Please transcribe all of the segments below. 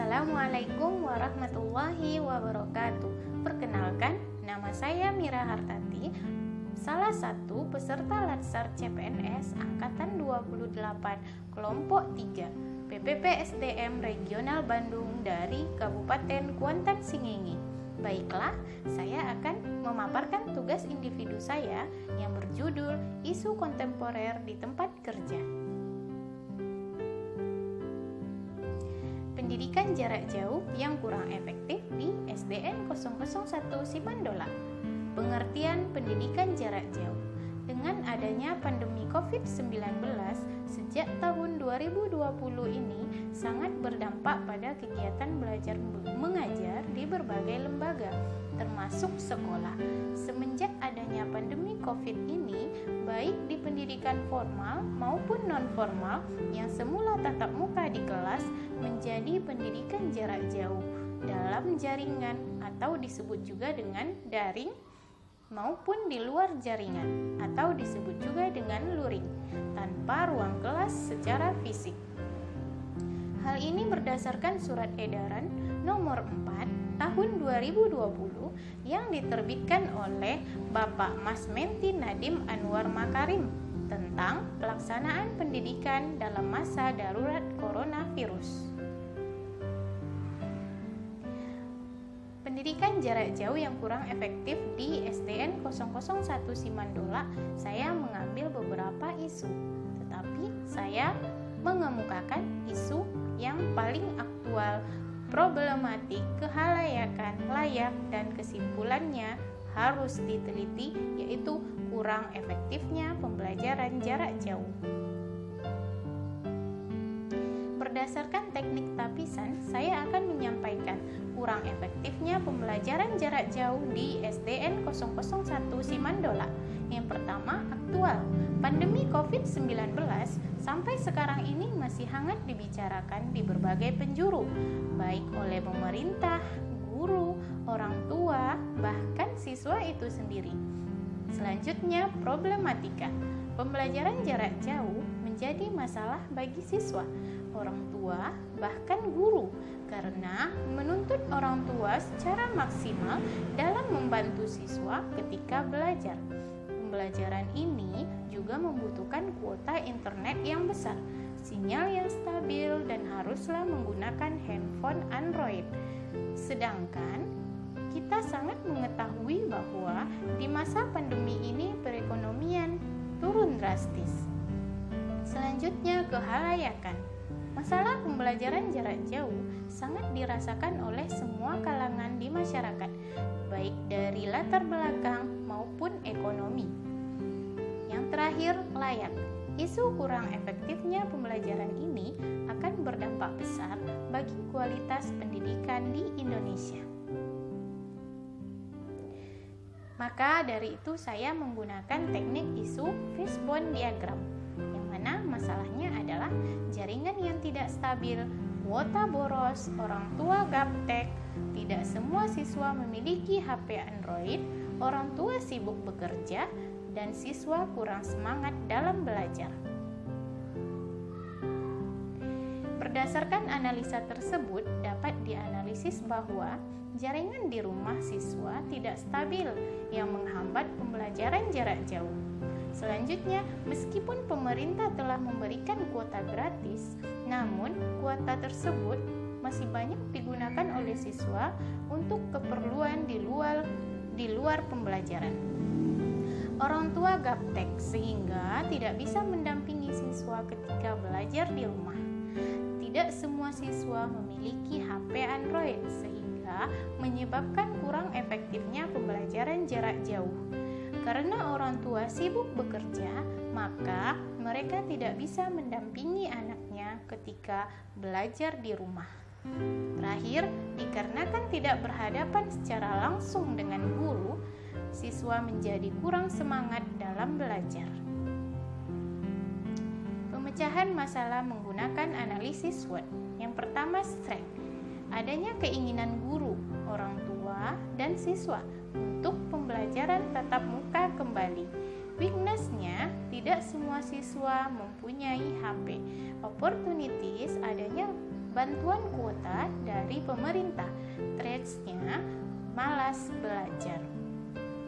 Assalamualaikum warahmatullahi wabarakatuh. Perkenalkan, nama saya Mira Hartati, salah satu peserta Latsar CPNS Angkatan 28 Kelompok 3 PPPSDM Regional Bandung dari Kabupaten Kuantan Singingi. Baiklah, saya akan memaparkan tugas individu saya yang berjudul Isu Kontemporer di Tempat Kerja. Pendidikan jarak jauh yang kurang efektif di SDN 001 Simandola. Pengertian pendidikan jarak jauh. Dengan adanya pandemi COVID-19 sejak tahun 2020 ini sangat berdampak pada kegiatan belajar mengajar di berbagai lembaga, termasuk sekolah. Semenjak adanya pandemi COVID ini, baik di pendidikan formal maupun non-formal yang semula tatap muka di kelas menjadi pendidikan jarak jauh dalam jaringan atau disebut juga dengan daring, maupun di luar jaringan atau disebut juga dengan luring, tanpa ruang kelas secara fisik. Hal ini berdasarkan surat edaran nomor 4 tahun 2020 yang diterbitkan oleh Bapak Mas Menti Nadiem Anwar Makarim tentang pelaksanaan pendidikan dalam masa darurat coronavirus. Pendidikan jarak jauh yang kurang efektif di SDN 001 Simandola, saya mengambil beberapa isu, tetapi saya mengemukakan isu yang paling aktual, problematik, kehalayakan, layak, dan kesimpulannya harus diteliti, yaitu kurang efektifnya pembelajaran jarak jauh. Berdasarkan teknik tapisan, saya akan menyampaikan kurang efektifnya pembelajaran jarak jauh di SDN 001 Simandola. Yang pertama, aktual. Pandemi COVID-19 sampai sekarang ini masih hangat dibicarakan di berbagai penjuru, baik oleh pemerintah, guru, orang tua, bahkan siswa itu sendiri. Selanjutnya, problematika. Pembelajaran jarak jauh menjadi masalah bagi siswa, orang tua, bahkan guru, karena menuntut orang tua secara maksimal dalam membantu siswa ketika belajar. Pembelajaran ini juga membutuhkan kuota internet yang besar, sinyal yang stabil, dan haruslah menggunakan handphone Android. Sedangkan kita sangat mengetahui bahwa di masa pandemi ini perekonomian turun drastis. Selanjutnya, kehalayakan. Masalah pembelajaran jarak jauh sangat dirasakan oleh semua kalangan di masyarakat, baik dari latar belakang maupun ekonomi. Yang terakhir, layak. Isu kurang efektifnya pembelajaran ini akan berdampak besar bagi kualitas pendidikan di Indonesia. Maka dari itu saya menggunakan teknik isu fishbone diagram, yang mana masalahnya adalah jaringan yang tidak stabil, kuota boros, orang tua gaptek, tidak semua siswa memiliki HP Android, orang tua sibuk bekerja, dan siswa kurang semangat dalam belajar. Berdasarkan analisa tersebut, dapat dianalisis bahwa jaringan di rumah siswa tidak stabil yang menghambat pembelajaran jarak jauh. Selanjutnya, meskipun pemerintah telah memberikan kuota gratis, namun kuota tersebut masih banyak digunakan oleh siswa untuk keperluan di luar pembelajaran. Orang tua gaptek sehingga tidak bisa mendampingi siswa ketika belajar di rumah. Tidak semua siswa memiliki HP Android sehingga menyebabkan kurang efektifnya pembelajaran jarak jauh. Karena orang tua sibuk bekerja, maka mereka tidak bisa mendampingi anaknya ketika belajar di rumah. Terakhir, dikarenakan tidak berhadapan secara langsung dengan guru, siswa menjadi kurang semangat dalam belajar. Pemecahan masalah menggunakan analisis SWOT. Yang pertama, strength. Adanya keinginan guru, orang tua, dan siswa untuk pembelajaran tatap muka kembali. Weakness-nya, tidak semua siswa mempunyai HP. Opportunities, adanya bantuan kuota dari pemerintah. Traitsnya malas belajar.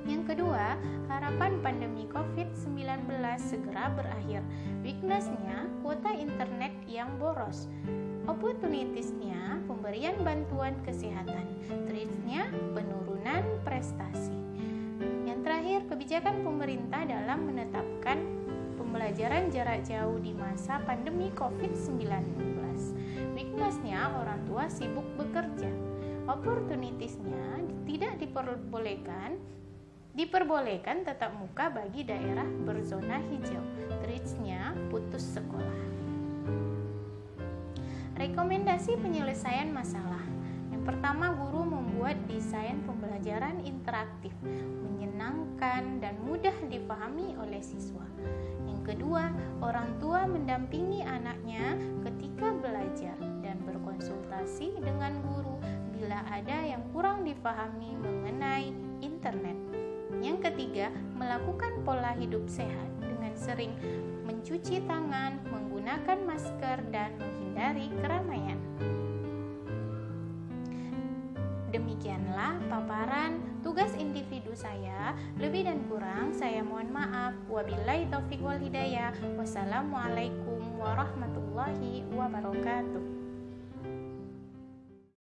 Yang kedua, harapan pandemi COVID-19 segera berakhir. Weakness-nya, kuota internet yang boros. Opportunities-nya, pemberian bantuan kesehatan. Traits-nya, penurunan prestasi. Yang terakhir, kebijakan pemerintah dalam menetapkan pembelajaran jarak jauh di masa pandemi COVID-19. Weakness-nya, orang tua sibuk bekerja. Opportunities-nya, tidak diperbolehkan tatap muka bagi daerah berzona hijau. Traits-nya, putus sekolah. Rekomendasi penyelesaian masalah. Yang pertama, guru membuat desain pembelajaran interaktif, menyenangkan dan mudah dipahami oleh siswa. Yang kedua, orang tua mendampingi anaknya ketika belajar dan berkonsultasi dengan guru bila ada yang kurang dipahami mengenai internet. Yang ketiga, melakukan pola hidup sehat dengan sering mencuci tangan, menggunakan masker, dan menghindari keramaian. Demikianlah paparan tugas individu saya. Lebih dan kurang saya mohon maaf. Wabillahi taufiq wal hidayah. Wassalamualaikum warahmatullahi wabarakatuh.